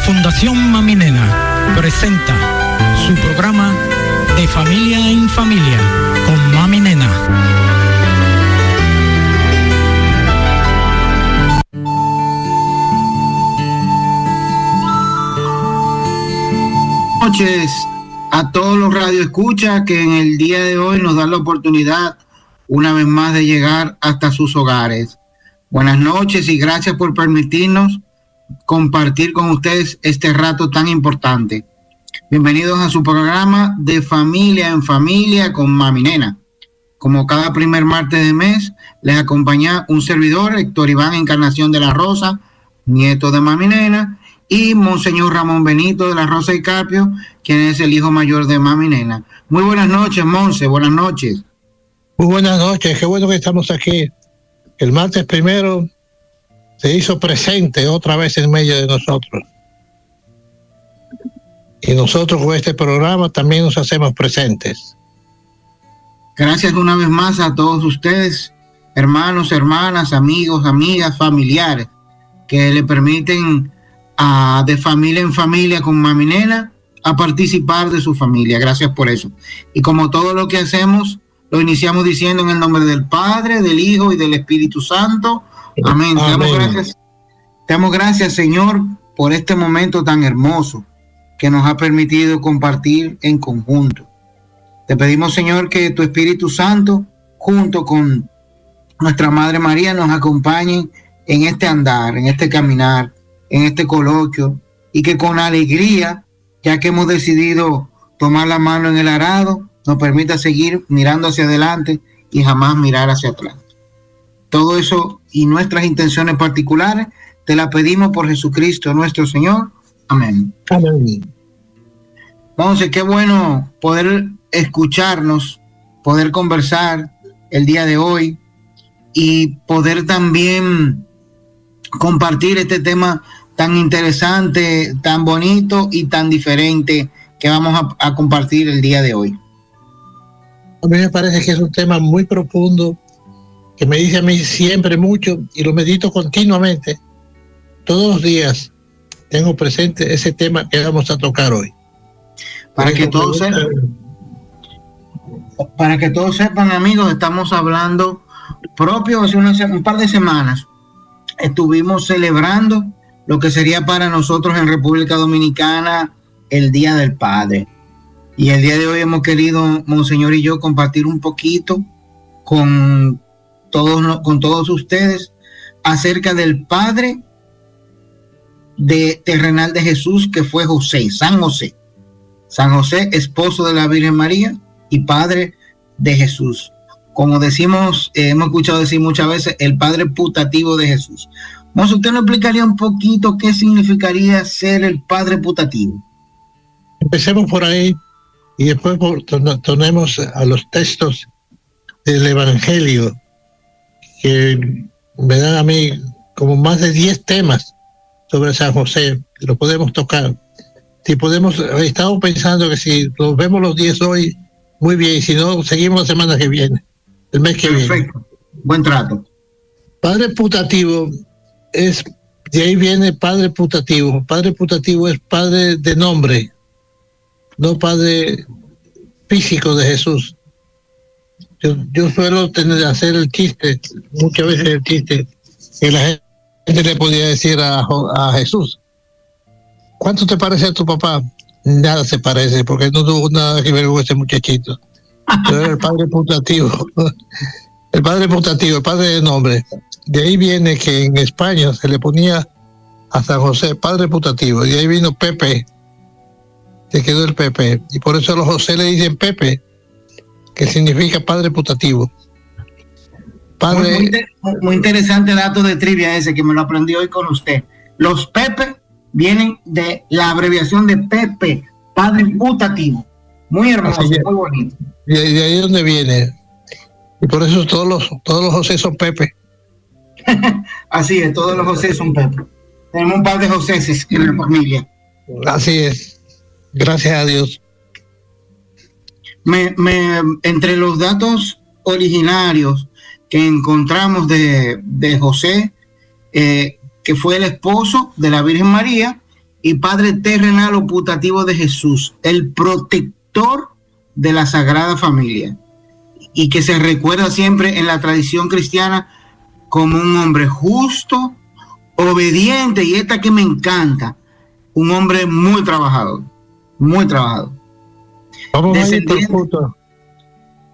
Fundación Mami Nena presenta su programa De Familia en Familia con Mami Nena. Buenas noches a todos los radioescuchas que en el día de hoy nos dan la oportunidad una vez más de llegar hasta sus hogares. Buenas noches y gracias por permitirnos compartir con ustedes este rato tan importante. Bienvenidos a su programa De Familia en Familia con Mami Nena. Como cada primer martes de mes, les acompaña un servidor, Héctor Iván Encarnación de la Rosa, nieto de Mami Nena, y Monseñor Ramón Benito de la Rosa y Carpio, quien es el hijo mayor de Mami Nena. Muy buenas noches, Monse, buenas noches. Muy buenas noches, qué bueno que estamos aquí. El martes primero se hizo presente otra vez en medio de nosotros. Y nosotros con este programa también nos hacemos presentes. Gracias una vez más a todos ustedes, hermanos, hermanas, amigos, amigas, familiares, que le permiten a De Familia en Familia con Mami Nena a participar de su familia. Gracias por eso. Y como todo lo que hacemos, lo iniciamos diciendo en el nombre del Padre, del Hijo y del Espíritu Santo. Amén. Amén. Te damos gracias, Señor, por este momento tan hermoso que nos ha permitido compartir en conjunto. Te pedimos, Señor, que tu Espíritu Santo, junto con nuestra Madre María, nos acompañen en este andar, en este caminar, en este coloquio, y que con alegría, ya que hemos decidido tomar la mano en el arado, nos permita seguir mirando hacia adelante y jamás mirar hacia atrás. Todo eso y nuestras intenciones particulares te la pedimos por Jesucristo nuestro Señor. Amén. Amén. Entonces, qué bueno poder escucharnos, poder conversar el día de hoy y poder también compartir este tema tan interesante, tan bonito y tan diferente que vamos a compartir el día de hoy. A mí me parece que es un tema muy profundo, que me dice a mí siempre mucho y lo medito continuamente. Todos los días tengo presente ese tema que vamos a tocar hoy. Para que todos sepan, amigos, estamos hablando propio hace un par de semanas. Estuvimos celebrando lo que sería para nosotros en República Dominicana el Día del Padre. Y el día de hoy hemos querido, Monseñor y yo, compartir un poquito con todos ustedes acerca del Padre terrenal de Jesús, que fue José, San José. San José, esposo de la Virgen María y padre de Jesús. Como decimos, hemos escuchado decir muchas veces, el padre putativo de Jesús. Monse, ¿usted nos explicaría un poquito qué significaría ser el padre putativo? Empecemos por ahí y después tornemos a los textos del Evangelio, que me dan a mí como más de 10 temas sobre San José. Lo podemos tocar. Si podemos, estamos pensando que si los vemos los 10 hoy, muy bien, y si no, seguimos la semana que viene, el mes que viene. Perfecto, buen trato. Padre putativo de ahí viene padre putativo. Padre putativo es padre de nombre, no padre físico de Jesús. Yo suelo hacer el chiste, muchas veces el chiste, que la gente le podía decir a Jesús: ¿cuánto te parece a tu papá? Nada se parece, porque no tuvo nada que ver con ese muchachito. Pero era el padre putativo. El padre putativo, el padre de nombre. De ahí viene que en España se le ponía a San José padre putativo. De ahí vino Pepe. Se quedó el Pepe. Y por eso a los José le dicen Pepe, que significa padre putativo. Padre... Muy interesante dato de trivia ese, que me lo aprendí hoy con usted. Los Pepe vienen de la abreviación de Pepe, padre putativo. Muy hermoso, muy bonito. De ahí es donde viene. Y por eso todos los José son Pepe. Así es, todos los José son Pepe. Tenemos un par de José en la familia. Así es. Gracias a Dios. Entre los datos originarios que encontramos de José, que fue el esposo de la Virgen María y Padre terrenal o putativo de Jesús, el protector de la Sagrada Familia, y que se recuerda siempre en la tradición cristiana como un hombre justo, obediente, y esta que me encanta, un hombre muy trabajador, muy trabajador. Vamos a ir por punto.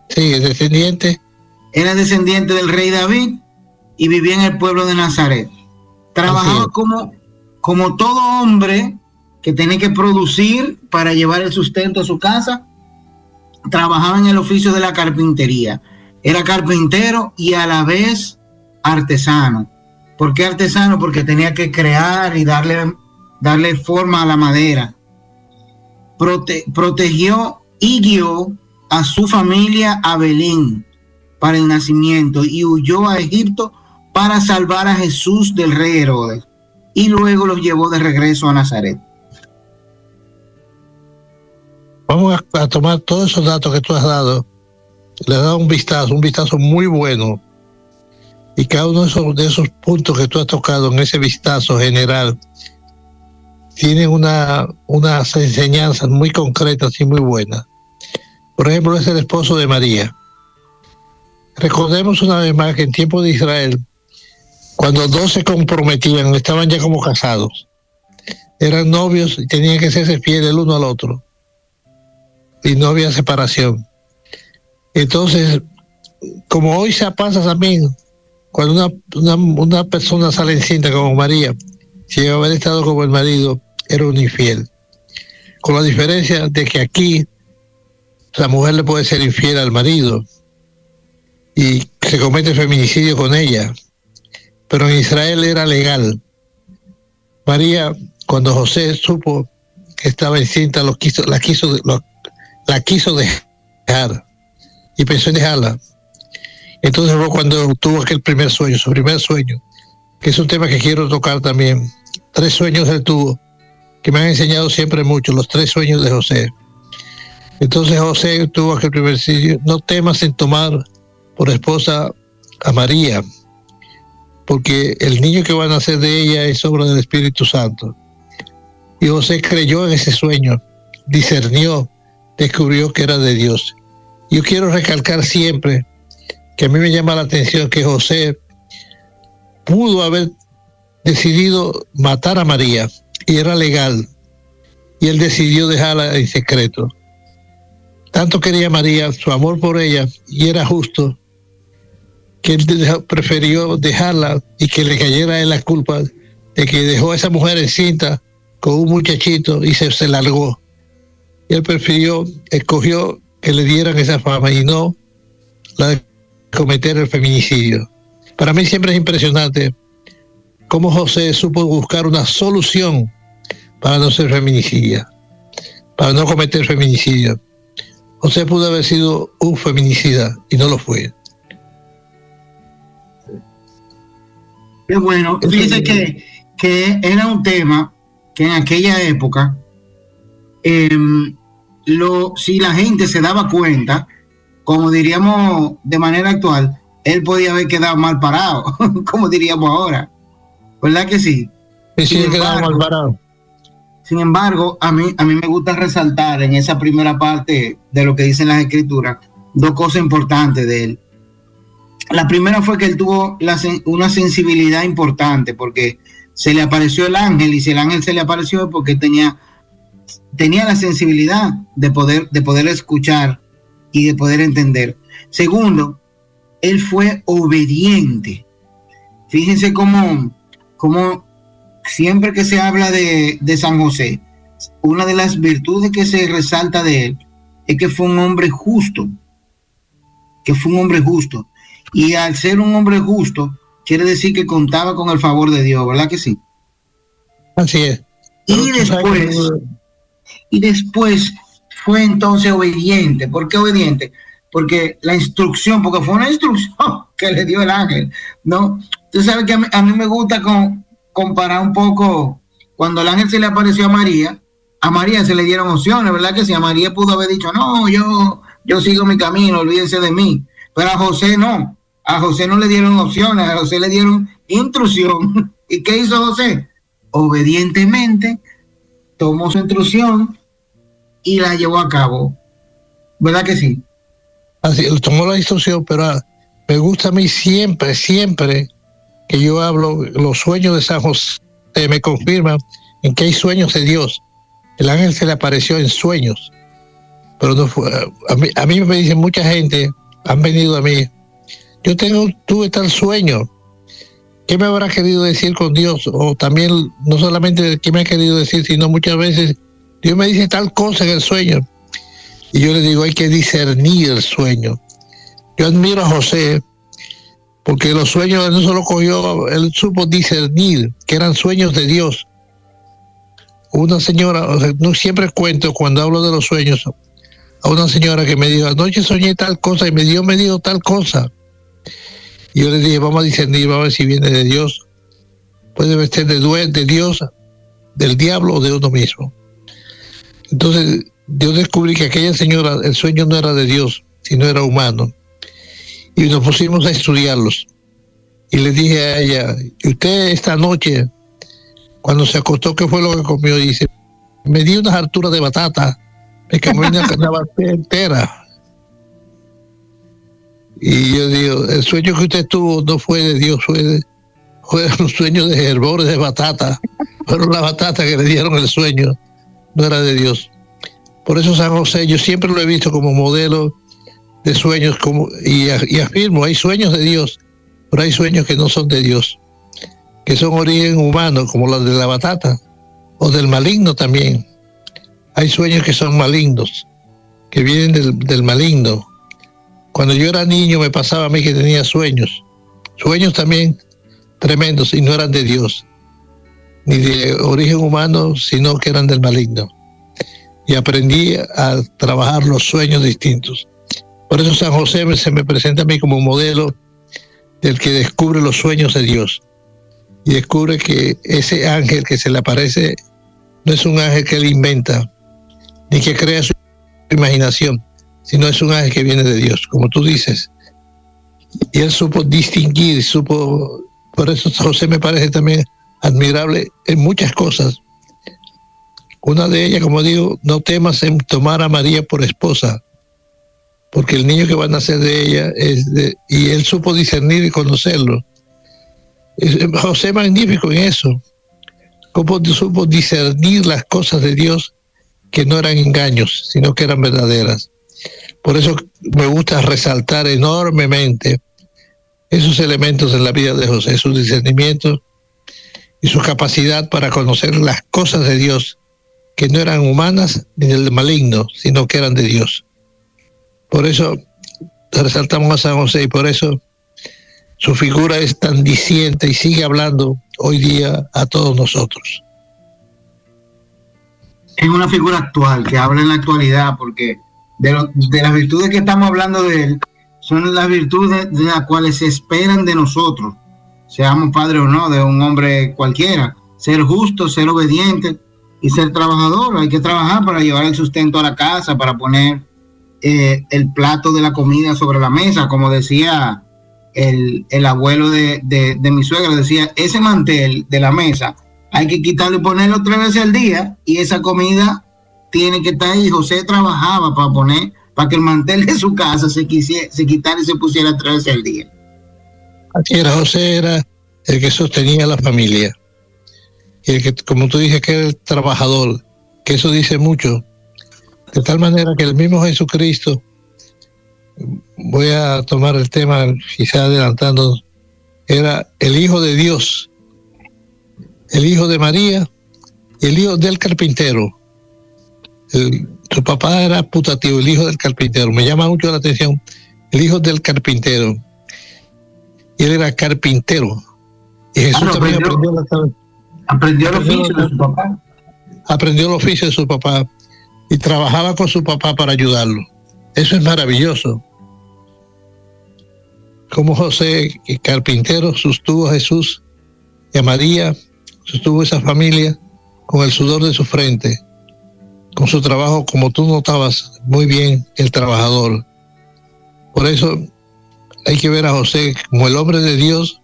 Sí, descendiente. Era descendiente del rey David y vivía en el pueblo de Nazaret. Trabajaba como todo hombre que tenía que producir para llevar el sustento a su casa. Trabajaba en el oficio de la carpintería. Era carpintero y a la vez artesano. ¿Por qué artesano? Porque tenía que crear y darle forma a la madera. Protegió y guió a su familia a Belén para el nacimiento y huyó a Egipto para salvar a Jesús del rey Herodes, y luego los llevó de regreso a Nazaret. Vamos a tomar todos esos datos que tú has dado, le has dado un vistazo muy bueno, y cada uno de esos puntos que tú has tocado en ese vistazo general tiene unas enseñanzas muy concretas y muy buenas. Por ejemplo, es el esposo de María. Recordemos una vez más que en tiempo de Israel, cuando dos se comprometían, estaban ya como casados, eran novios y tenían que serse fieles el uno al otro, y no había separación. Entonces, como hoy se pasa también, cuando una persona sale encinta como María, si llegaba a haber estado como el marido, era un infiel. Con la diferencia de que aquí la mujer le puede ser infiel al marido y se comete feminicidio con ella, pero en Israel era legal. María, cuando José supo que estaba encinta, la quiso dejar y pensó en dejarla. Entonces fue cuando tuvo aquel su primer sueño, que es un tema que quiero tocar también. 3 sueños él tuvo, que me han enseñado siempre mucho, los 3 sueños de José. Entonces José tuvo aquel primer sueño: no temas en tomar por esposa a María, porque el niño que va a nacer de ella es obra del Espíritu Santo. Y José creyó en ese sueño, discernió, descubrió que era de Dios. Yo quiero recalcar siempre que a mí me llama la atención que José pudo haber decidido matar a María, y era legal, y él decidió dejarla en secreto. Tanto quería María, su amor por ella, y era justo, que él prefirió dejarla y que le cayera a él la culpa de que dejó a esa mujer encinta con un muchachito y se largó. Y él escogió que le dieran esa fama y no la de cometer el feminicidio. Para mí siempre es impresionante cómo José supo buscar una solución para no ser feminicida, para no cometer feminicidio. José pudo haber sido un feminicida y no lo fue. Qué bueno. Fíjese que era un tema que en aquella época, si la gente se daba cuenta, como diríamos de manera actual, él podía haber quedado mal parado, como diríamos ahora. ¿Verdad que sí? Sí, quedado mal parado. Sin embargo, a mí me gusta resaltar en esa primera parte de lo que dicen las escrituras 2 cosas importantes de él. La primera fue que él tuvo una sensibilidad importante, porque se le apareció el ángel, y si el ángel se le apareció es porque tenía la sensibilidad de poder escuchar y de poder entender. Segundo, él fue obediente. Fíjense cómo siempre que se habla de San José, una de las virtudes que se resalta de él es que fue un hombre justo, y al ser un hombre justo quiere decir que contaba con el favor de Dios, ¿verdad que sí? Así es. Y después fue entonces obediente. ¿Por qué obediente? Porque fue una instrucción que le dio el ángel, ¿no? Tú sabes que a mí me gusta comparar un poco, cuando el ángel se le apareció a María se le dieron opciones, ¿verdad que sí? A María pudo haber dicho, no, yo sigo mi camino, olvídense de mí. Pero a José no le dieron opciones, a José le dieron instrucción. ¿Y qué hizo José? Obedientemente tomó su instrucción y la llevó a cabo. ¿Verdad que sí? Así, tomó la instrucción, pero me gusta a mí siempre que yo hablo, los sueños de San José me confirman en que hay sueños de Dios. El ángel se le apareció en sueños, pero no fue, a mí me dicen mucha gente, han venido a mí, tuve tal sueño, ¿qué me habrá querido decir con Dios? O también, no solamente qué me ha querido decir, sino muchas veces, Dios me dice tal cosa en el sueño, y yo le digo, hay que discernir el sueño. Yo admiro a José, porque los sueños él no solo cogió, él supo discernir que eran sueños de Dios. Una señora, o sea, no siempre cuento cuando hablo de los sueños, a una señora que me dijo, anoche soñé tal cosa y Dios me dijo tal cosa. Y yo le dije, vamos a discernir, vamos a ver si viene de Dios. Puede ser de Dios, del diablo o de uno mismo. Entonces, yo descubrí que aquella señora, el sueño no era de Dios, sino era humano. Y nos pusimos a estudiarlos. Y le dije a ella, ¿y usted esta noche, cuando se acostó, qué fue lo que comió? Y dice, me di unas harturas de batata, me comí una batata entera. Y yo digo, el sueño que usted tuvo no fue de Dios, fue un sueño de herbores de batata. Fueron las batatas que le dieron el sueño, no era de Dios. Por eso San José, yo siempre lo he visto como modelo de sueños, y afirmo, hay sueños de Dios, pero hay sueños que no son de Dios, que son origen humano, como los de la batata, o del maligno también. Hay sueños que son malignos, que vienen del maligno. Cuando yo era niño me pasaba a mí que tenía sueños también tremendos, y no eran de Dios, ni de origen humano, sino que eran del maligno. Y aprendí a trabajar los sueños distintos. Por eso San José se me presenta a mí como modelo del que descubre los sueños de Dios. Y descubre que ese ángel que se le aparece no es un ángel que él inventa, ni que crea su imaginación, sino es un ángel que viene de Dios, como tú dices. Y él supo distinguir, por eso San José me parece también admirable en muchas cosas. Una de ellas, como digo, no temas en tomar a María por esposa, porque el niño que va a nacer de ella y él supo discernir y conocerlo. José es magnífico en eso, como supo discernir las cosas de Dios que no eran engaños, sino que eran verdaderas. Por eso me gusta resaltar enormemente esos elementos en la vida de José, su discernimiento y su capacidad para conocer las cosas de Dios que no eran humanas ni del maligno, sino que eran de Dios. Por eso resaltamos a San José y por eso su figura es tan diciente y sigue hablando hoy día a todos nosotros. Es una figura actual, que habla en la actualidad, porque de las virtudes que estamos hablando de él, son las virtudes de las cuales se esperan de nosotros, seamos padres o no, de un hombre cualquiera. Ser justo, ser obediente y ser trabajador. Hay que trabajar para llevar el sustento a la casa, para poner el plato de la comida sobre la mesa, como decía el abuelo de mi suegra, decía, ese mantel de la mesa hay que quitarlo y ponerlo 3 veces al día, y esa comida tiene que estar ahí. José trabajaba para que el mantel de su casa se quitara y se pusiera 3 veces al día. Así era, José era el que sostenía a la familia, y el que, como tú dices, que era el trabajador, que eso dice mucho, de tal manera que el mismo Jesucristo, voy a tomar el tema quizá adelantando, era el Hijo de Dios, el Hijo de María y el Hijo del carpintero. Su papá era putativo, el hijo del carpintero. Me llama mucho la atención, el hijo del carpintero. Y él era carpintero. Y Jesús también aprendió el oficio de su papá. Aprendió el oficio de su papá y trabajaba con su papá para ayudarlo. Eso es maravilloso. Como José, carpintero, sostuvo a Jesús y a María, sostuvo esa familia con el sudor de su frente, con su trabajo, como tú notabas muy bien, el trabajador. Por eso hay que ver a José como el hombre de Dios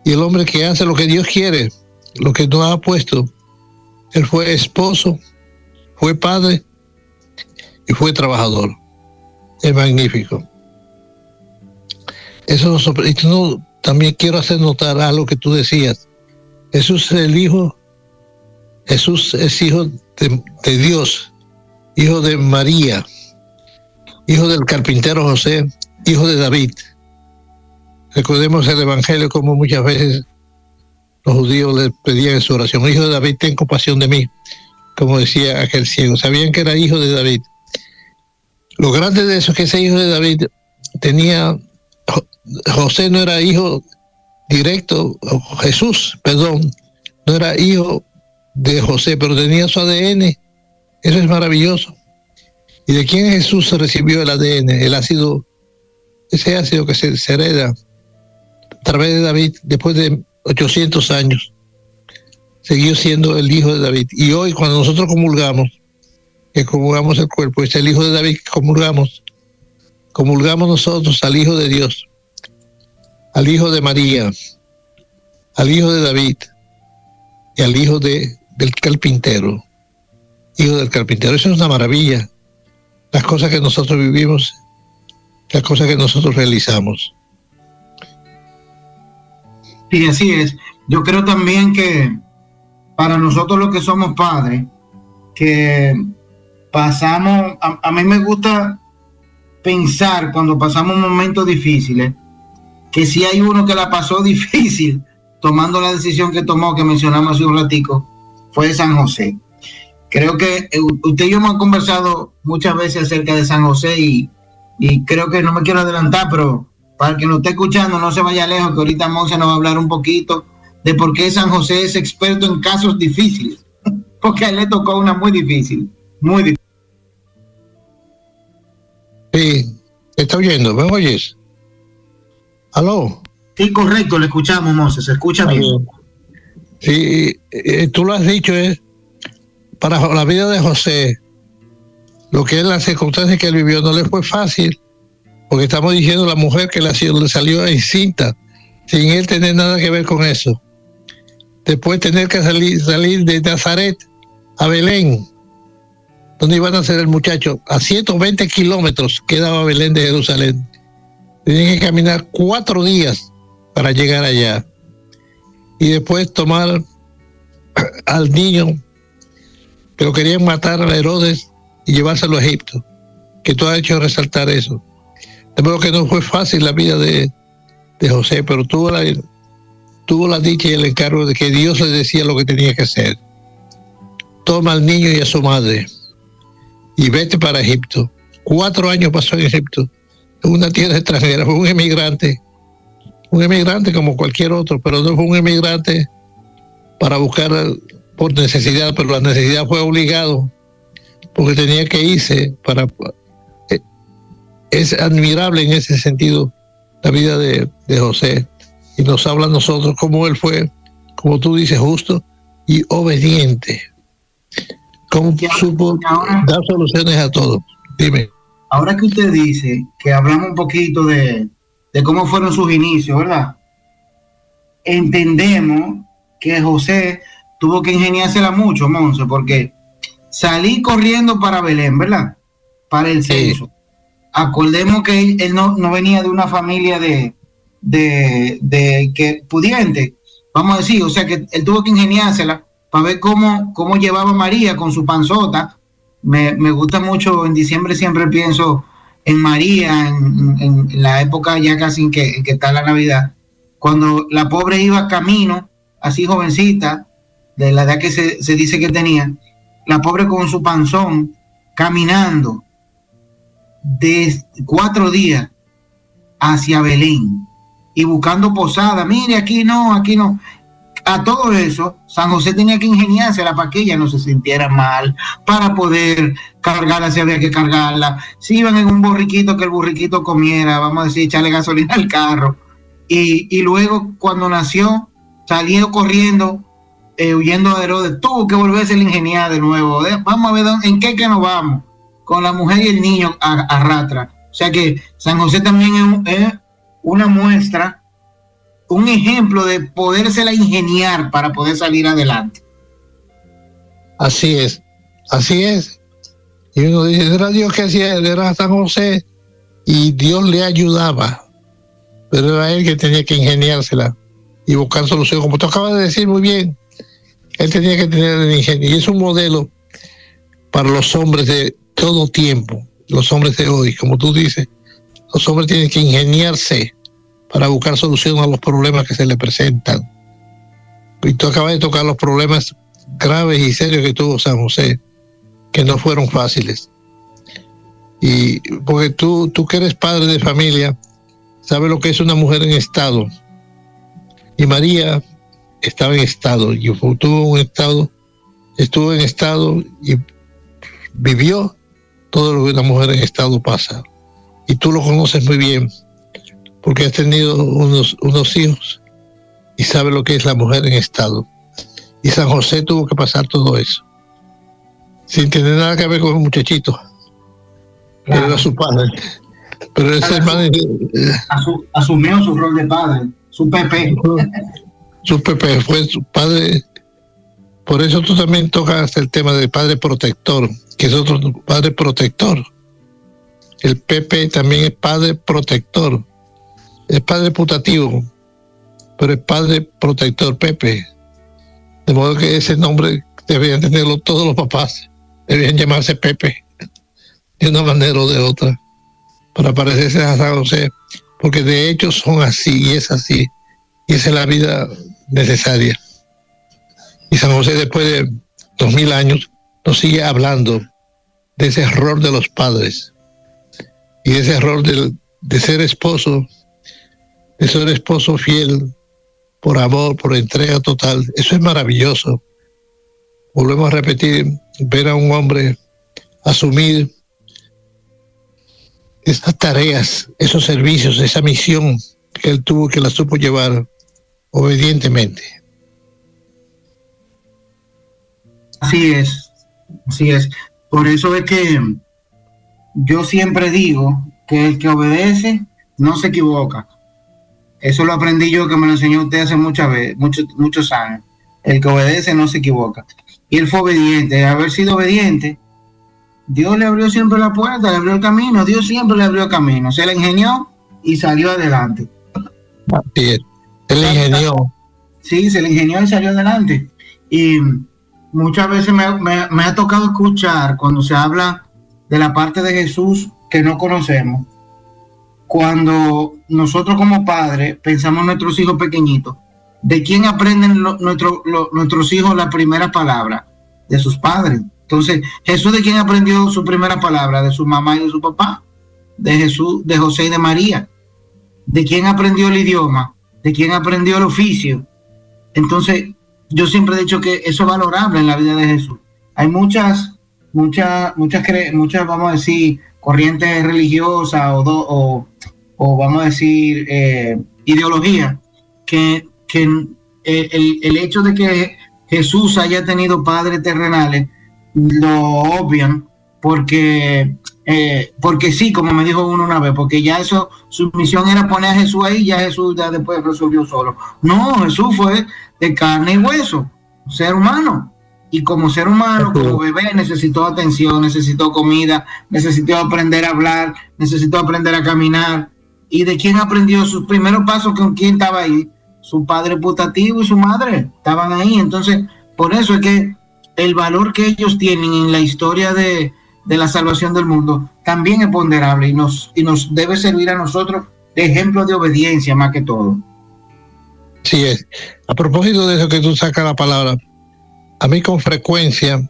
y el hombre que hace lo que Dios quiere, lo que nos ha puesto, Él fue esposo, fue padre y fue trabajador. Es magnífico. Eso también quiero hacer notar algo que tú decías. Jesús es el Hijo, Jesús es hijo de Dios, hijo de María, hijo del carpintero José, hijo de David. Recordemos el Evangelio como muchas veces los judíos le pedían en su oración: hijo de David, ten compasión de mí, como decía aquel ciego. Sabían que era hijo de David. Lo grande de eso es que ese hijo de David tenía, José no era hijo directo, Jesús, perdón, no era hijo de José, pero tenía su ADN. Eso es maravilloso. ¿Y de quién Jesús recibió el ADN? Ese ácido que se hereda a través de David después de 800 años. Siguió siendo el hijo de David. Y hoy, cuando nosotros comulgamos, que comulgamos el cuerpo, es el hijo de David que comulgamos nosotros al hijo de Dios, al hijo de María, al hijo de David y al hijo del carpintero. Hijo del carpintero. Eso es una maravilla. Las cosas que nosotros vivimos, las cosas que nosotros realizamos. Sí, así es. Yo creo también que para nosotros los que somos padres, que pasamos, a mí me gusta pensar cuando pasamos momentos difíciles, que si hay uno que la pasó difícil, tomando la decisión que tomó, que mencionamos hace un ratico, fue San José. Creo que usted y yo hemos conversado muchas veces acerca de San José y creo que no me quiero adelantar, pero para el que nos esté escuchando, no se vaya lejos, que ahorita Monse nos va a hablar un poquito de por qué San José es experto en casos difíciles, porque a él le tocó una muy difícil, muy difícil. Sí, ¿te está oyendo? ¿Me oyes? ¿Aló? Sí, correcto, le escuchamos, Monse, se escucha bien. Sí, tú lo has dicho, para la vida de José, lo que es la circunstancia que él vivió no le fue fácil, porque estamos diciendo la mujer que le salió encinta, sin él tener nada que ver con eso. Después tener que salir de Nazaret a Belén, donde iban a nacer el muchacho, a 120 kilómetros quedaba Belén de Jerusalén. Tenían que caminar 4 días para llegar allá. Y después tomar al niño, que lo querían matar a Herodes, y llevárselo a Egipto, que tú has hecho resaltar eso. De modo que no fue fácil la vida de José, pero tuvo la dicha y el encargo de que Dios le decía lo que tenía que hacer. Toma al niño y a su madre y vete para Egipto. 4 años pasó en Egipto, en una tierra extranjera. Fue un emigrante como cualquier otro, pero no fue un emigrante para buscar por necesidad, pero la necesidad fue obligado, porque tenía que irse es admirable en ese sentido la vida de José, y nos habla a nosotros cómo él fue, como tú dices, justo y obediente, cómo supo dar soluciones a todo. Dime. Ahora que usted dice que hablamos un poquito de cómo fueron sus inicios, ¿verdad? Entendemos que José tuvo que ingeniársela mucho, Monse, porque salí corriendo para Belén, ¿verdad? Para el censo. Sí. Acordemos que él no venía de una familia de que pudiente, vamos a decir, o sea que él tuvo que ingeniársela para ver cómo llevaba María con su panzota. Me gusta mucho, en diciembre siempre pienso en María, en la época ya casi que está la Navidad, cuando la pobre iba camino, así jovencita, de la edad que se dice que tenía, la pobre con su panzón, caminando de 4 días hacia Belén y buscando posada. Mire, aquí no. A todo eso, San José tenía que ingeniársela para que ella no se sintiera mal, para poder cargarla si había que cargarla. Si iban en un borriquito, que el borriquito comiera, vamos a decir, echarle gasolina al carro. Y luego, cuando nació, salió corriendo, huyendo de Herodes, tuvo que volverse a ingeniar de nuevo. Vamos a ver en qué que nos vamos, con la mujer y el niño a ratra. O sea que San José también es una muestra, un ejemplo de podérsela ingeniar para poder salir adelante. Así es. Y uno dice, era Dios que hacía, era San José, y Dios le ayudaba, pero era él que tenía que ingeniársela y buscar solución. Como tú acabas de decir muy bien, él tenía que tener el ingenio, y es un modelo para los hombres de todo tiempo, los hombres de hoy. Como tú dices, los hombres tienen que ingeniarse para buscar solución a los problemas que se les presentan. Y tú acabas de tocar los problemas graves y serios que tuvo San José, que no fueron fáciles. Y porque tú que eres padre de familia, sabes lo que es una mujer en estado. Y María estaba en estado, y estuvo en estado y vivió todo lo que una mujer en estado pasa. Y tú lo conoces muy bien, porque has tenido unos hijos y sabes lo que es la mujer en estado. Y San José tuvo que pasar todo eso, sin tener nada que ver con el muchachito. Claro. Era su padre. Pero ese padre asumió su rol de padre, su Pepe. Su Pepe fue su padre. Por eso tú también tocas el tema del padre protector, que es otro padre protector. El Pepe también es padre protector. Es padre putativo, pero es padre protector, Pepe. De modo que ese nombre deberían tenerlo todos los papás. Deberían llamarse Pepe, de una manera o de otra, para parecerse a San José, porque de hecho son así, y es así, y esa es la vida necesaria. Y San José, después de 2000 años, nos sigue hablando de ese error de los padres, y de ese error de ser esposo fiel, por amor, por entrega total. Eso es maravilloso. Volvemos a repetir, ver a un hombre asumir esas tareas, esos servicios, esa misión que él tuvo, que la supo llevar obedientemente. Así es. Por eso es que yo siempre digo que el que obedece no se equivoca. Eso lo aprendí yo, que me lo enseñó usted hace muchos años. El que obedece no se equivoca. Y él fue obediente. Haber sido obediente, Dios le abrió siempre la puerta, le abrió el camino. Dios siempre le abrió el camino. Se le ingenió y salió adelante. Así es. Se le ingenió. Sí, se le ingenió y salió adelante. Y muchas veces me ha tocado escuchar cuando se habla de la parte de Jesús que no conocemos. Cuando nosotros como padres pensamos en nuestros hijos pequeñitos, ¿de quién aprenden nuestros hijos la primera palabra? De sus padres. Entonces, ¿Jesús de quién aprendió su primera palabra? De su mamá y de su papá. De Jesús, de José y de María. ¿De quién aprendió el idioma? ¿De quién aprendió el oficio? Entonces, yo siempre he dicho que eso es valorable en la vida de Jesús. Hay muchas, vamos a decir, corrientes religiosas o vamos a decir ideología que el hecho de que Jesús haya tenido padres terrenales lo obvian porque sí, como me dijo uno una vez, porque ya eso, su misión era poner a Jesús ahí, ya Jesús ya después resolvió solo. No, Jesús fue de carne y hueso, ser humano. Y como ser humano, como bebé, necesitó atención, necesitó comida, necesitó aprender a hablar, necesitó aprender a caminar. ¿Y de quién aprendió sus primeros pasos? ¿Con quién estaba ahí? Su padre putativo y su madre estaban ahí. Entonces, por eso es que el valor que ellos tienen en la historia de la salvación del mundo también es ponderable y nos debe servir a nosotros de ejemplo de obediencia más que todo. Sí es. A propósito de eso que tú sacas la palabra, a mí con frecuencia,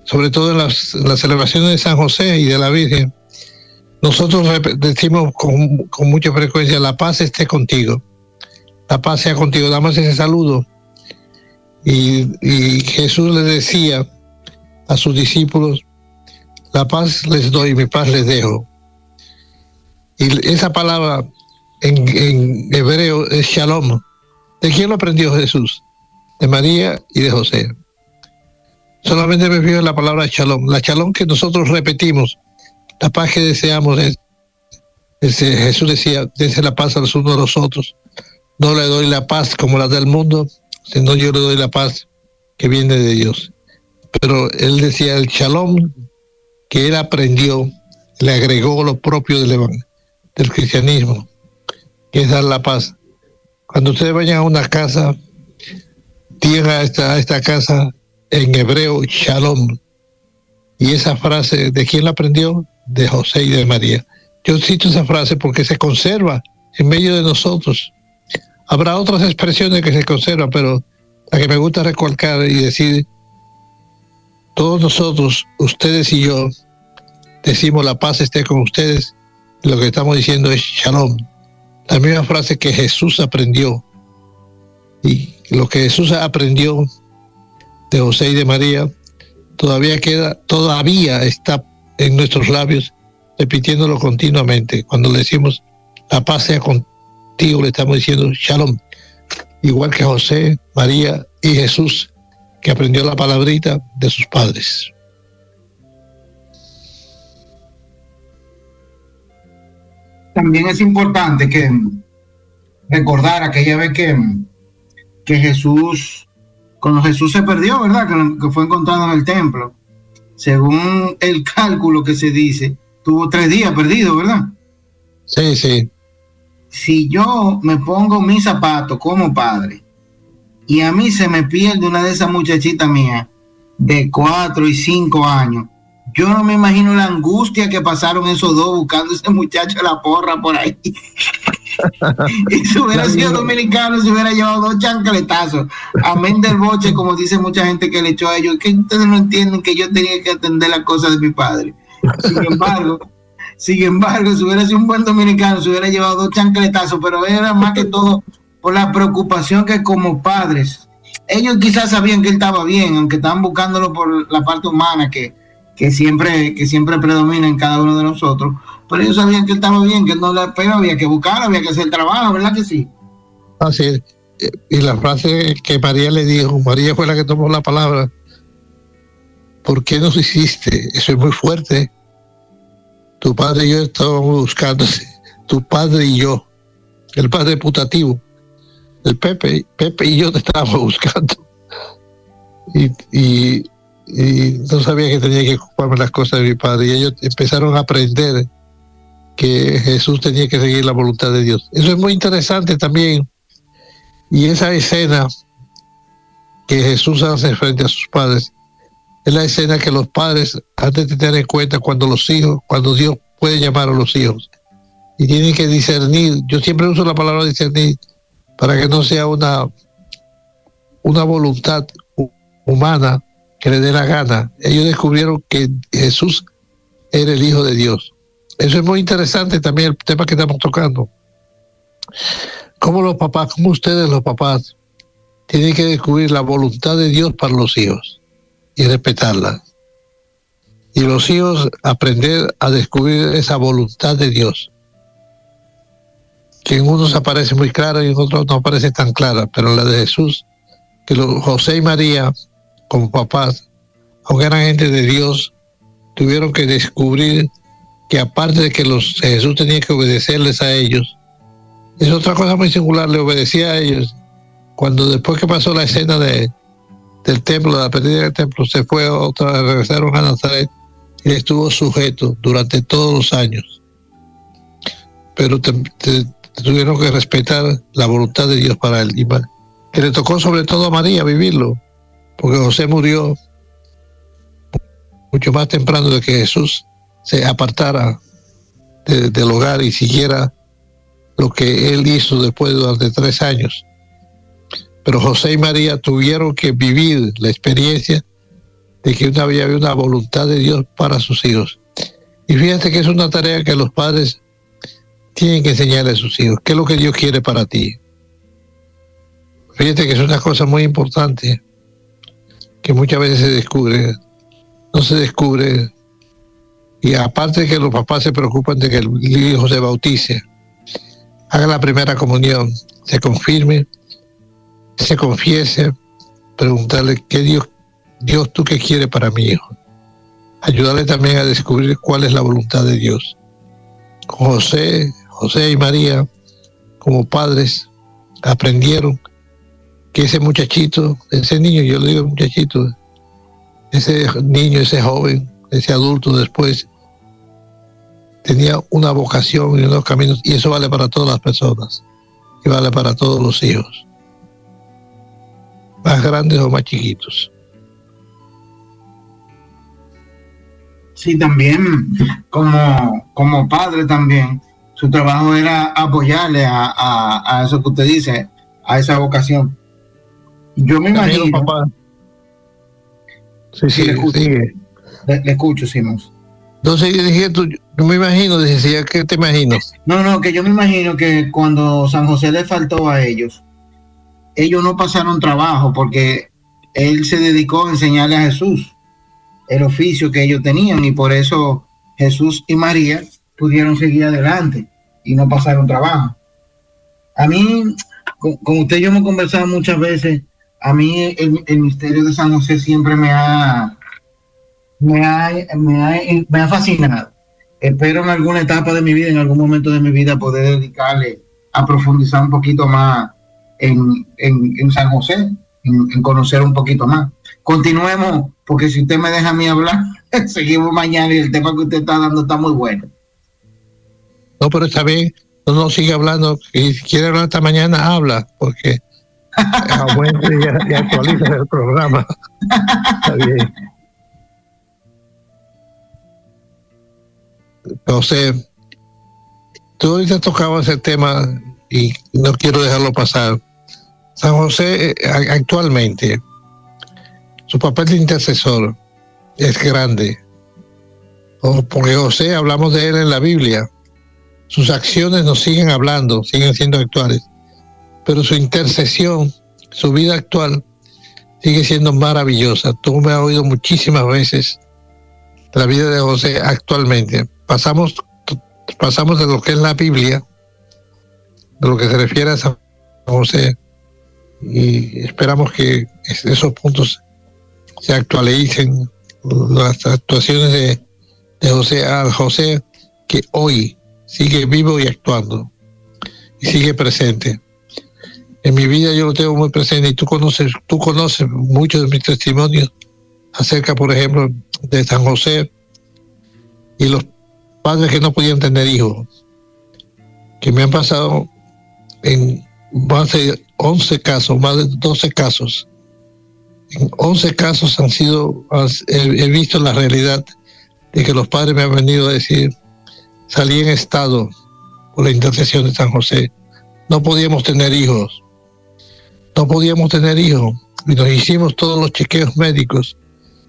sobre todo en las celebraciones de San José y de la Virgen, nosotros decimos con mucha frecuencia: la paz esté contigo, la paz sea contigo. Damos ese saludo. Y Jesús le decía a sus discípulos: la paz les doy, mi paz les dejo. Y esa palabra en hebreo es shalom. ¿De quién lo aprendió Jesús? De María y de José. Solamente me fijo en la palabra shalom. La shalom que nosotros repetimos, la paz que deseamos es Jesús decía: dense la paz a los unos a los otros. No le doy la paz como la del mundo, sino yo le doy la paz que viene de Dios. pero él decía el shalom que él aprendió, le agregó lo propio del cristianismo, que es dar la paz. Cuando ustedes vayan a una casa, digan a esta casa en hebreo shalom. Y esa frase, ¿de quién la aprendió? De José y de María. Yo cito esa frase porque se conserva en medio de nosotros. Habrá otras expresiones que se conservan, pero la que me gusta recalcar y decir, todos nosotros, ustedes y yo, decimos la paz esté con ustedes. Lo que estamos diciendo es shalom. La misma frase que Jesús aprendió. Y lo que Jesús aprendió de José y de María todavía está en nuestros labios, repitiéndolo continuamente. Cuando le decimos la paz sea contigo, le estamos diciendo shalom. Igual que José, María y Jesús, que aprendió la palabrita de sus padres. También es importante que recordar aquella vez que Jesús, cuando Jesús se perdió, ¿verdad? Que fue encontrado en el templo. Según el cálculo que se dice, tuvo 3 días perdido, ¿verdad? Sí, sí. Si yo me pongo mis zapatos como padre y a mí se me pierde una de esas muchachitas mías de 4 y 5 años, yo no me imagino la angustia que pasaron esos dos buscando a ese muchacho de la porra por ahí. Y si hubiera sido dominicano, se hubiera llevado 2 chancletazos. Amén del boche, como dice mucha gente que le echó a ellos. Que ustedes no entienden que yo tenía que atender las cosas de mi padre. Sin embargo, si hubiera sido un buen dominicano, se hubiera llevado 2 chancletazos, pero era más que todo por la preocupación que como padres, ellos quizás sabían que él estaba bien, aunque estaban buscándolo por la parte humana que siempre predomina en cada uno de nosotros, pero ellos sabían que él estaba bien, que no le pegaba, había que buscarlo, había que hacer el trabajo, ¿verdad que sí? Así es. Y la frase que María le dijo, María fue la que tomó la palabra, ¿por qué nos hiciste? Eso es muy fuerte. Tu padre y yo estábamos buscando, tu padre y yo, el padre putativo, el Pepe y yo te estábamos buscando. Y no sabía que tenía que ocuparme las cosas de mi padre, y ellos empezaron a aprender que Jesús tenía que seguir la voluntad de Dios. Eso es muy interesante también, y esa escena que Jesús hace frente a sus padres es la escena que los padres han de tener en cuenta cuando Dios puede llamar a los hijos, y tienen que discernir. Yo siempre uso la palabra discernir para que no sea una voluntad humana que le dé la gana. Ellos descubrieron que Jesús era el Hijo de Dios. Eso es muy interesante también, el tema que estamos tocando. Como ustedes los papás, tienen que descubrir la voluntad de Dios para los hijos y respetarla. Y los hijos aprender a descubrir esa voluntad de Dios, que en unos aparece muy clara y en otros no aparece tan clara, pero la de Jesús, que José y María, como papás, aunque eran gente de Dios, tuvieron que descubrir que aparte de que Jesús tenía que obedecerles a ellos, es otra cosa muy singular, le obedecía a ellos. Cuando después que pasó la escena del templo, de la pérdida del templo, se fue regresaron a Nazaret y estuvo sujeto durante todos los años. Pero tuvieron que respetar la voluntad de Dios para él, y que le tocó sobre todo a María vivirlo, porque José murió mucho más temprano de que Jesús se apartara del hogar y siguiera lo que él hizo después durante 3 años. Pero José y María tuvieron que vivir la experiencia de que había una voluntad de Dios para sus hijos. Y fíjate que es una tarea que los padres tienen que enseñarle a sus hijos. ¿Qué es lo que Dios quiere para ti? Fíjate que es una cosa muy importante que muchas veces no se descubre. Y aparte de que los papás se preocupan de que el hijo se bautice, haga la primera comunión, se confirme, se confiese, preguntarle ¿qué Dios, tú qué quieres para mi hijo? Ayudarle también a descubrir cuál es la voluntad de Dios. Con José y María, como padres, aprendieron que ese muchachito, ese niño, yo le digo muchachito, ese niño, ese joven, ese adulto después tenía una vocación y unos caminos, y eso vale para todas las personas, y vale para todos los hijos, más grandes o más chiquitos. Sí, también como padre también, su trabajo era apoyarle a eso que usted dice, a esa vocación. Yo me imagino... Papá. Sí, le escucho, Simón. Entonces dije, yo me imagino, decía, ¿qué te imaginas? No, que yo me imagino que cuando San José le faltó a ellos no pasaron trabajo porque él se dedicó a enseñarle a Jesús el oficio que ellos tenían, y por eso Jesús y María pudieron seguir adelante y no pasaron trabajo. A mí, con usted yo me he conversado muchas veces, a mí el misterio de San José siempre me ha fascinado. Espero en alguna etapa de mi vida, en algún momento de mi vida, poder dedicarle a profundizar un poquito más en San José, en conocer un poquito más. Continuemos, porque si usted me deja a mí hablar, seguimos mañana, y el tema que usted está dando está muy bueno. No, pero está bien, no sigue hablando, y si quiere hablar hasta mañana, habla, porque aumenta y actualiza el programa. Está bien. José, tú ahorita tocabas ese tema y no quiero dejarlo pasar. San José actualmente, su papel de intercesor es grande, porque José, hablamos de él en la Biblia, sus acciones nos siguen hablando, siguen siendo actuales, pero su intercesión, su vida actual sigue siendo maravillosa. Tú me has oído muchísimas veces la vida de José actualmente. Pasamos de lo que es la Biblia, de lo que se refiere a San José, y esperamos que esos puntos se actualicen, las actuaciones de José, al José que hoy sigue vivo y actuando y sigue presente. En mi vida yo lo tengo muy presente, y tú conoces muchos de mis testimonios acerca, por ejemplo, de San José y los padres que no podían tener hijos, que me han pasado en más de 11 casos, más de 12 casos. En 11 casos he visto la realidad de que los padres me han venido a decir, salí en estado por la intercesión de San José, no podíamos tener hijos, y nos hicimos todos los chequeos médicos,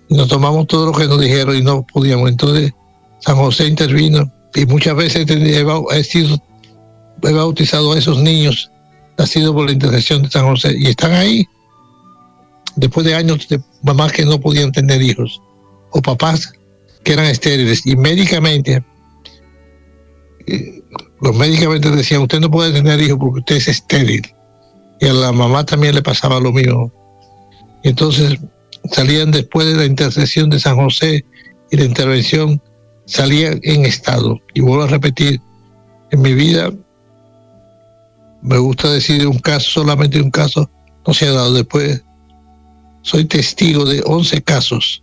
y nos tomamos todo lo que nos dijeron y no podíamos. Entonces San José intervino, y muchas veces he bautizado a esos niños nacidos por la intercesión de San José, y están ahí después de años de mamás que no podían tener hijos, o papás que eran estériles, y médicamente los médicos decían, usted no puede tener hijos porque usted es estéril, y a la mamá también le pasaba lo mismo. Y entonces salían, después de la intercesión de San José y la intervención, salían en estado. Y vuelvo a repetir, en mi vida me gusta decir un caso, solamente un caso no se ha dado. Después soy testigo de 11 casos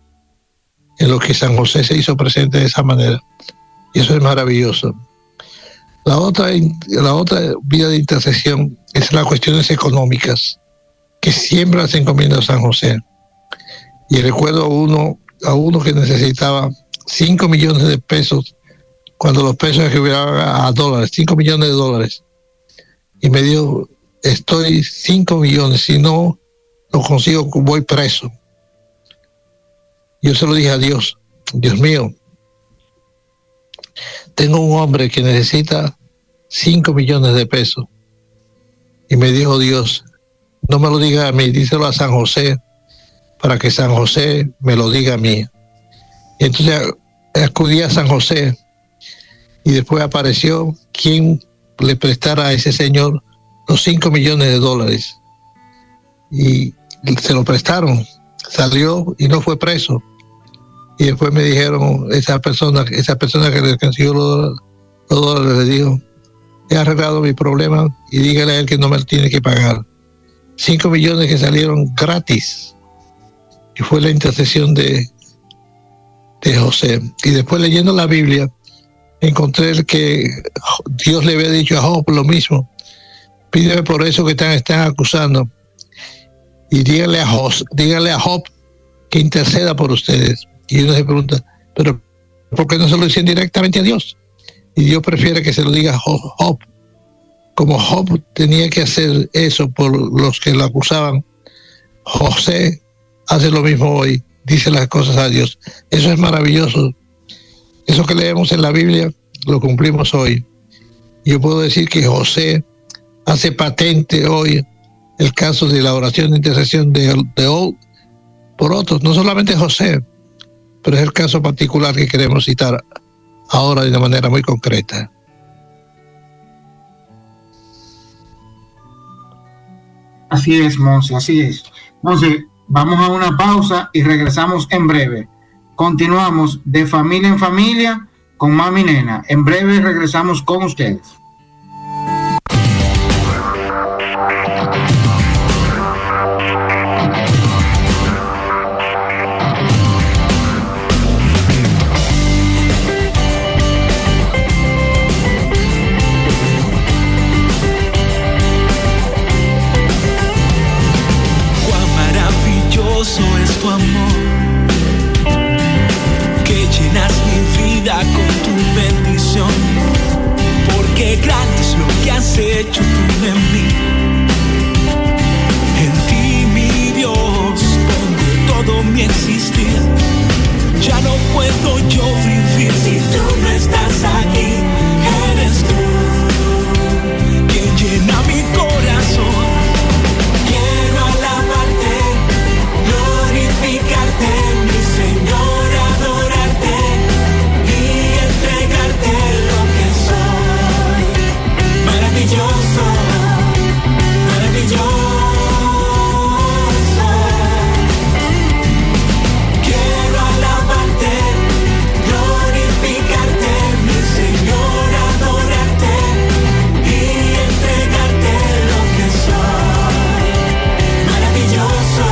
en los que San José se hizo presente de esa manera, y eso es maravilloso. La otra vida de intercesión es las cuestiones económicas, que siempre las encomienda a San José. Y recuerdo a uno que necesitaba 5 millones de pesos, cuando los pesos equivalaban a dólares, 5 millones de dólares. Y me dijo, estoy 5 millones, si no lo consigo voy preso. Yo se lo dije a Dios, Dios mío, tengo un hombre que necesita 5 millones de pesos. Y me dijo Dios, no me lo diga a mí, díselo a San José, para que San José me lo diga a mí. Y entonces acudí a San José, y después apareció quien le prestara a ese señor los 5 millones de dólares. Y se lo prestaron, salió y no fue preso. Y después me dijeron, esa persona que le consiguió los dólares, le dijo, he arreglado mi problema y dígale a él que no me tiene que pagar. 5 millones que salieron gratis. y fue la intercesión de José. Y después, leyendo la Biblia, encontré que Dios le había dicho a Job lo mismo: pídeme por eso que están acusando, y dígale a Job que interceda por ustedes. Y uno se pregunta, pero ¿por qué no se lo dicen directamente a Dios? Y Dios prefiere que se lo diga a Job. Como Job tenía que hacer eso por los que lo acusaban, José hace lo mismo hoy, dice las cosas a Dios. Eso es maravilloso. Eso que leemos en la Biblia lo cumplimos hoy. Yo puedo decir que José hace patente hoy el caso de la oración de intercesión de por otros, no solamente José, pero es el caso particular que queremos citar ahora de una manera muy concreta. Así es, Monse, así es. Monse, vamos a una pausa y regresamos en breve. Continuamos de familia en familia con Mami Nena. En breve regresamos con ustedes. Es tu amor, que llenas mi vida con tu bendición, porque grande es lo que has hecho tú en mí. En ti, mi Dios, pongo todo mi existir. Ya no puedo yo vivir si tú no estás aquí. Eres tú quien llena mi corazón. Mi Señor, adorarte y entregarte lo que soy. Maravilloso, maravilloso. Quiero alabarte, glorificarte, mi Señor, adorarte y entregarte lo que soy. Maravilloso.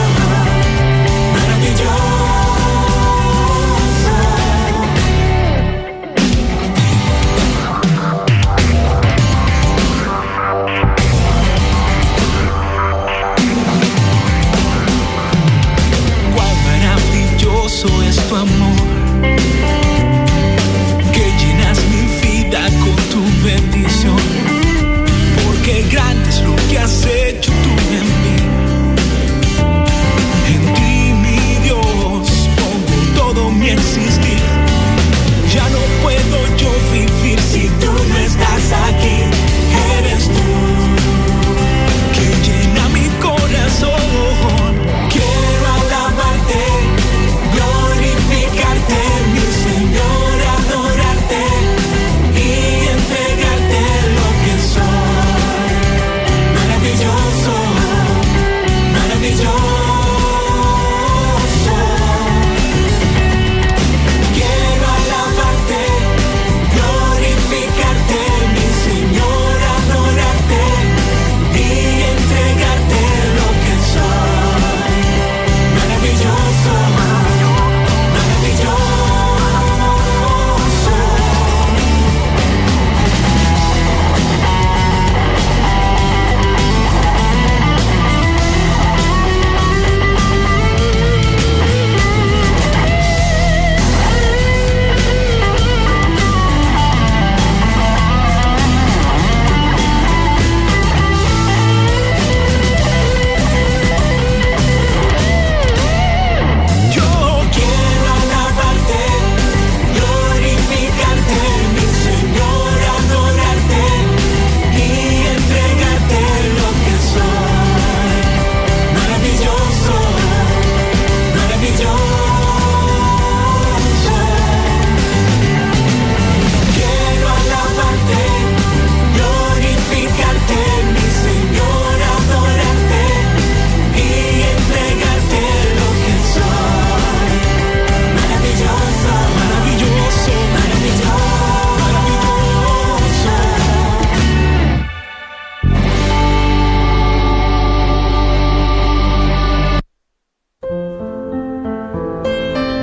Es tu amor, que llenas mi vida con tu bendición, porque grande es lo que has hecho tú en mí. En ti, mi Dios, pongo todo mi existir. Ya no puedo yo vivir si tú no estás aquí. Eres tú que llena mi corazón. Quiero alabarte, glorificarte,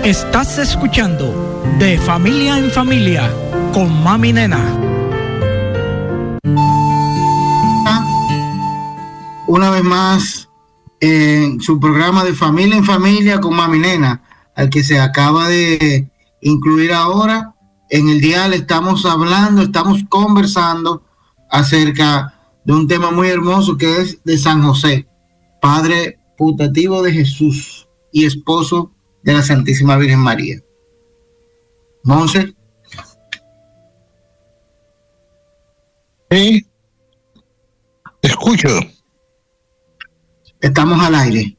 Estás escuchando De Familia en Familia con Mami Nena. Una vez más en su programa de Familia en Familia con Mami Nena, al que se acaba de incluir ahora. En el dial estamos conversando acerca de un tema muy hermoso que es de San José, padre putativo de Jesús y esposo de la Santísima Virgen María. Monse. Sí, te escucho. Estamos al aire.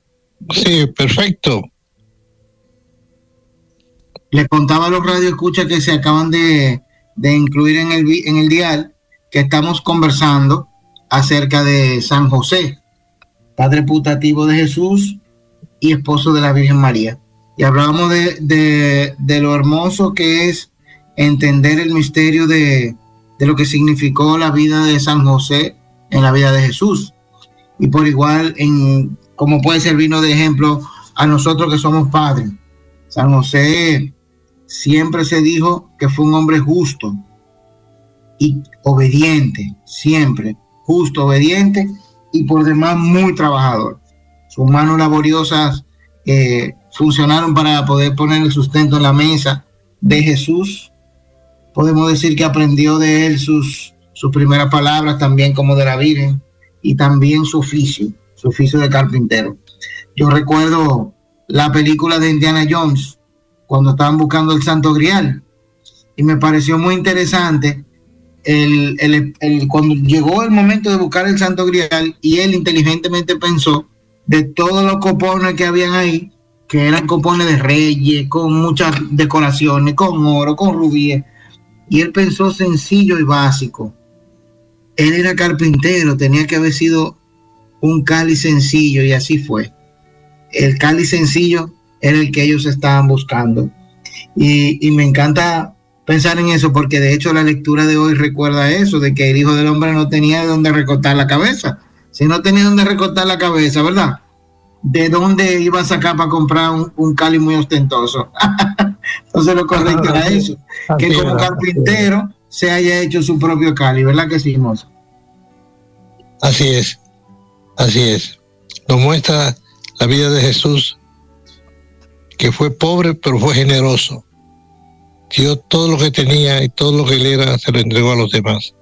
Sí, perfecto. Les contaba a los radioescuchas que se acaban de incluir en el dial, que estamos conversando acerca de San José, padre putativo de Jesús y esposo de la Virgen María. Y hablábamos de lo hermoso que es entender el misterio de lo que significó la vida de San José en la vida de Jesús. Y por igual, como puede servirnos de ejemplo a nosotros que somos padres. San José siempre se dijo que fue un hombre justo y obediente, siempre justo, obediente y por demás muy trabajador. Sus manos laboriosas funcionaron para poder poner el sustento en la mesa de Jesús. Podemos decir que aprendió de él sus primeras palabras, también como de la Virgen, y también su oficio de carpintero. Yo recuerdo la película de Indiana Jones, cuando estaban buscando el Santo Grial, y me pareció muy interesante cuando llegó el momento de buscar el Santo Grial, y él inteligentemente pensó de todos los copones que habían ahí, que eran copones de reyes, con muchas decoraciones, con oro, con rubíes, y él pensó sencillo y básico. Él era carpintero, tenía que haber sido un cáliz sencillo, y así fue. El cáliz sencillo era el que ellos estaban buscando. Y me encanta pensar en eso, porque de hecho la lectura de hoy recuerda eso, de que el Hijo del Hombre no tenía de dónde recortar la cabeza. Si no tenía dónde recortar la cabeza, ¿verdad? ¿De dónde iba a sacar para comprar un cáliz muy ostentoso? Entonces lo correcto era eso, que como carpintero se haya hecho su propio cáliz, ¿verdad que sí, mozo? Así es. Nos muestra la vida de Jesús, que fue pobre pero fue generoso. Dio todo lo que tenía y todo lo que él era se lo entregó a los demás.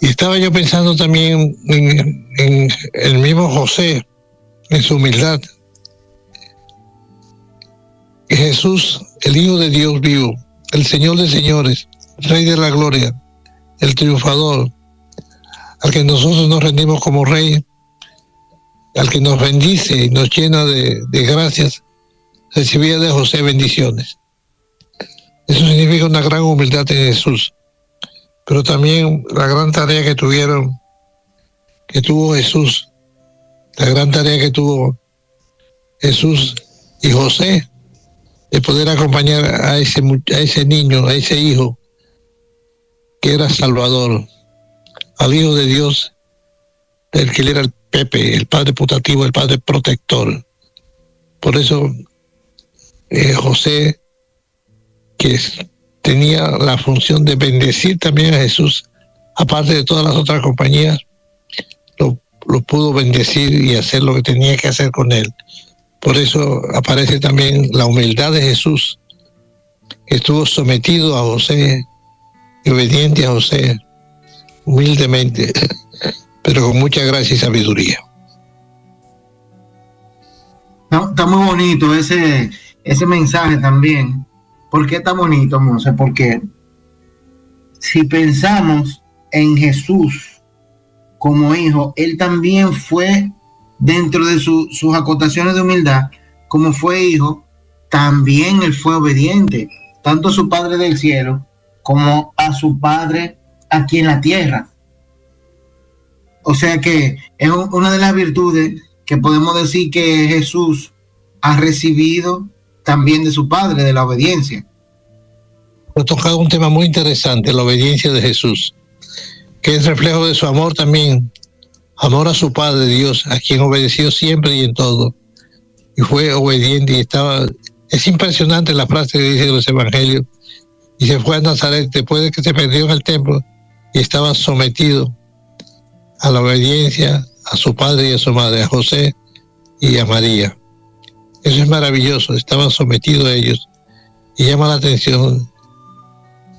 Y estaba yo pensando también en el mismo José, en su humildad. Que Jesús, el Hijo de Dios vivo, el Señor de señores, Rey de la gloria, el triunfador, al que nosotros nos rendimos como Rey, al que nos bendice y nos llena de gracias, recibía de José bendiciones. Eso significa una gran humildad en Jesús, pero también la gran tarea que tuvo Jesús, la gran tarea que tuvo Jesús y José, de poder acompañar a ese niño, a ese hijo, que era Salvador, al Hijo de Dios, del que él era el Pepe, el padre putativo, el padre protector. Por eso José, que tenía la función de bendecir también a Jesús, aparte de todas las otras compañías, lo pudo bendecir y hacer lo que tenía que hacer con él. Por eso aparece también la humildad de Jesús, que estuvo sometido a José, y obediente a José, humildemente, pero con mucha gracia y sabiduría. No, está muy bonito ese mensaje también. ¿Por qué está bonito, Monse? Porque si pensamos en Jesús como hijo, él también fue, dentro de sus acotaciones de humildad, como fue hijo, también él fue obediente, tanto a su Padre del cielo como a su Padre aquí en la tierra. O sea que es una de las virtudes que podemos decir que Jesús ha recibido también de su Padre, de la obediencia. He tocado un tema muy interesante, la obediencia de Jesús, que es reflejo de su amor también, amor a su Padre Dios, a quien obedeció siempre y en todo, y fue obediente y estaba Es impresionante la frase que dice los evangelios. Y se fue a Nazaret después de que se perdió en el templo y estaba sometido a la obediencia a su padre y a su madre, a José y a María. Eso es maravilloso, estaban sometidos a ellos. Y llama la atención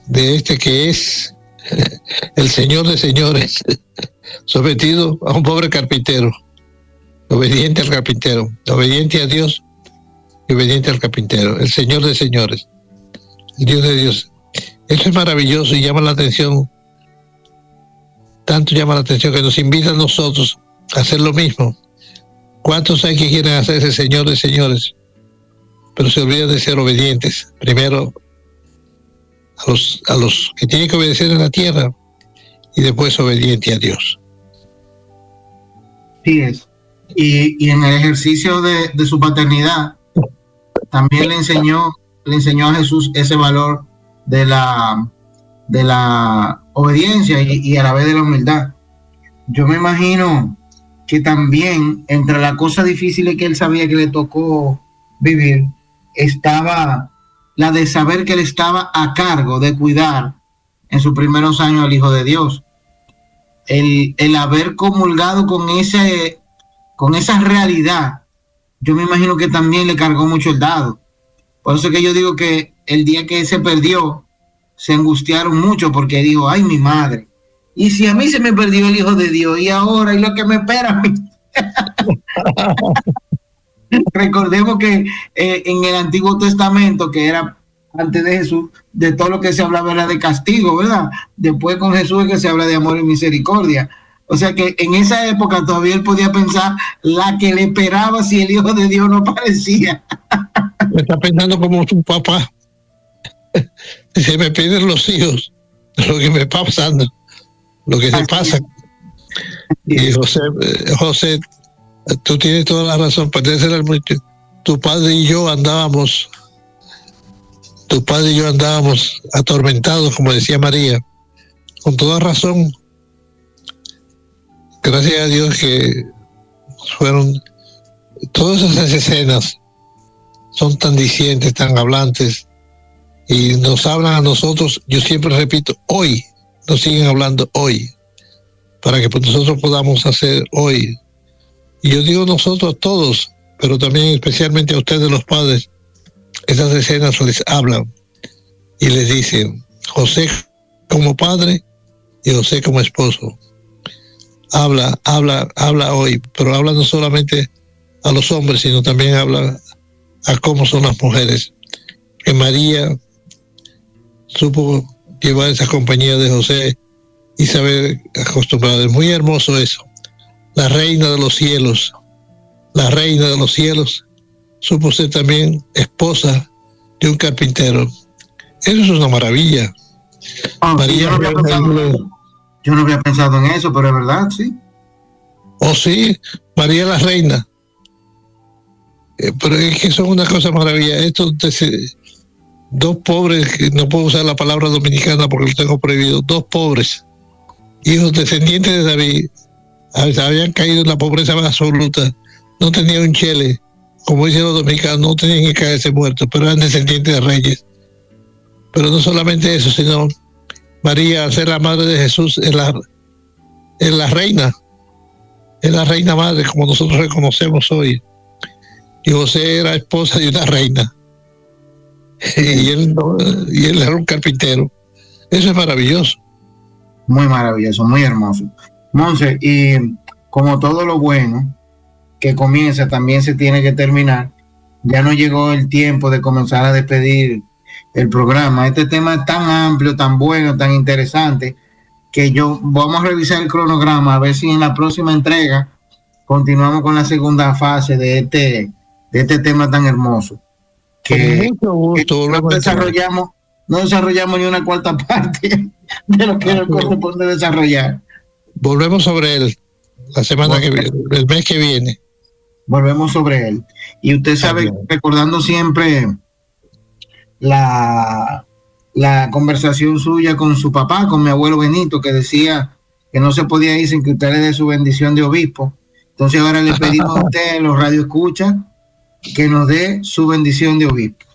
de este que es el Señor de señores, sometido a un pobre carpintero, obediente al carpintero, obediente a Dios y obediente al carpintero, el Señor de señores, el Dios de Dios. Eso es maravilloso y llama la atención, tanto llama la atención que nos invita a nosotros a hacer lo mismo. ¿Cuántos hay que quieren hacerse Señor de señores, pero se olvidan de ser obedientes? Primero a los que tienen que obedecer en la tierra y después obediente a Dios. Sí es. Y en el ejercicio de su paternidad también le enseñó a Jesús ese valor de la obediencia y a la vez de la humildad. Yo me imagino que también entre las cosas difíciles que él sabía que le tocó vivir estaba la de saber que él estaba a cargo de cuidar en sus primeros años al Hijo de Dios. El haber comulgado con esa realidad, yo me imagino que también le cargó mucho el dado. Por eso que yo digo que el día que se perdió, se angustiaron mucho porque dijo, ay, mi madre, y si a mí se me perdió el Hijo de Dios, y ahora, y lo que me espera a mí. Recordemos que en el Antiguo Testamento, que era antes de Jesús, de todo lo que se hablaba era de castigo, ¿verdad? Después con Jesús es que se habla de amor y misericordia. O sea que en esa época todavía él podía pensar la que le esperaba si el Hijo de Dios no aparecía. Me está pensando como su papá. Se me piden los hijos, lo que me está pasando, lo que se pasa. Y José, tú tienes toda la razón. Tu padre y yo andábamos atormentados, como decía María, con toda razón. Gracias a Dios que fueron todas esas escenas, son tan dicientes, tan hablantes, y nos hablan a nosotros. Yo siempre repito, hoy, nos siguen hablando hoy, para que nosotros podamos hacer hoy. Y yo digo nosotros todos, pero también especialmente a ustedes los padres, esas escenas les hablan y les dicen, José como padre y José como esposo. Habla hoy, pero habla no solamente a los hombres, sino también habla a cómo son las mujeres. Que María supo llevar esa compañía de José y saber acostumbrar. Es muy hermoso eso. La reina de los cielos supo ser también esposa de un carpintero. Eso es una maravilla. María, yo no había pensado en eso, pero es verdad, sí. Oh, sí, María la reina. Pero es que son una cosa maravilla. Estos dos pobres, que no puedo usar la palabra dominicana porque lo tengo prohibido, dos pobres, hijos descendientes de David, habían caído en la pobreza más absoluta, no tenían un chele, como dicen los dominicanos, no tenían que caerse muertos, pero eran descendientes de reyes. Pero no solamente eso, sino María, al ser la madre de Jesús, es la reina madre, como nosotros reconocemos hoy. Y José era esposa de una reina. Y él era un carpintero. Eso es maravilloso. Muy maravilloso, muy hermoso. Monse, y como todo lo bueno que comienza, también se tiene que terminar. Ya no llegó el tiempo de comenzar a despedir el programa. Este tema es tan amplio, tan bueno, tan interesante, que vamos a revisar el cronograma a ver si en la próxima entrega continuamos con la segunda fase de este tema tan hermoso. Que, con mucho gusto, no desarrollamos ni una cuarta parte de lo que nos corresponde desarrollar. Volvemos sobre él la semana que viene, el mes que viene. Volvemos sobre él. Y usted sabe, recordando siempre la conversación suya con su papá, con mi abuelo Benito, que decía que no se podía ir sin que usted le dé su bendición de obispo. Entonces ahora le pedimos a usted, los radioescuchas, que nos dé su bendición de obispo.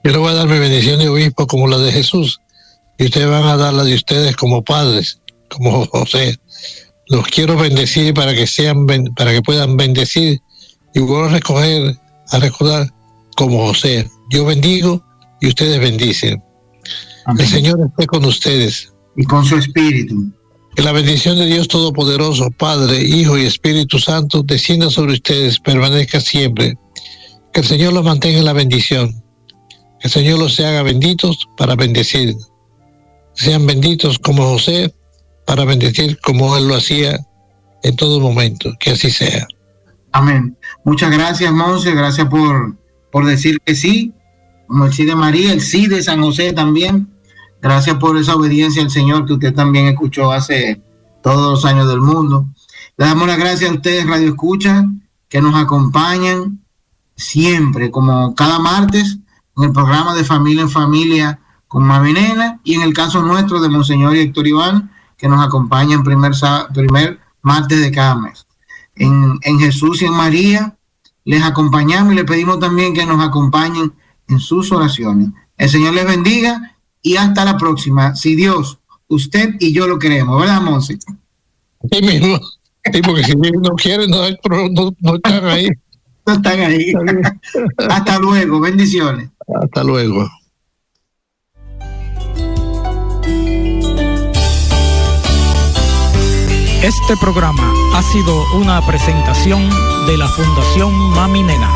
Yo le voy a dar mi bendición de obispo como la de Jesús, y ustedes van a dar la de ustedes como padres, como José. Los quiero bendecir para que puedan bendecir, y vuelvo a recordar como José. Yo bendigo y ustedes bendicen. Amén. El Señor esté con ustedes. Y con su espíritu. Que la bendición de Dios Todopoderoso, Padre, Hijo y Espíritu Santo, descienda sobre ustedes, permanezca siempre. Que el Señor los mantenga en la bendición. Que el Señor los haga benditos para bendecir. Sean benditos como José, para bendecir como Él lo hacía en todo momento. Que así sea. Amén. Muchas gracias, Monse. Gracias por decir que sí. Como el sí de María, el sí de San José también. Gracias por esa obediencia al Señor que usted también escuchó hace todos los años del mundo. Le damos las gracias a ustedes, Radio Escucha, que nos acompañan siempre, como cada martes, en el programa de Familia en Familia con Mami Nena, y en el caso nuestro de Monseñor Héctor Iván, que nos acompaña en primer martes de cada mes. En Jesús y en María les acompañamos y les pedimos también que nos acompañen en sus oraciones. El Señor les bendiga y hasta la próxima. Si Dios, usted y yo lo queremos, ¿verdad, Monse? Sí mismo. Sí, porque si no quieren, no están ahí. No están ahí. Hasta luego. Bendiciones. Hasta luego. Este programa ha sido una presentación de la Fundación Mami Nena.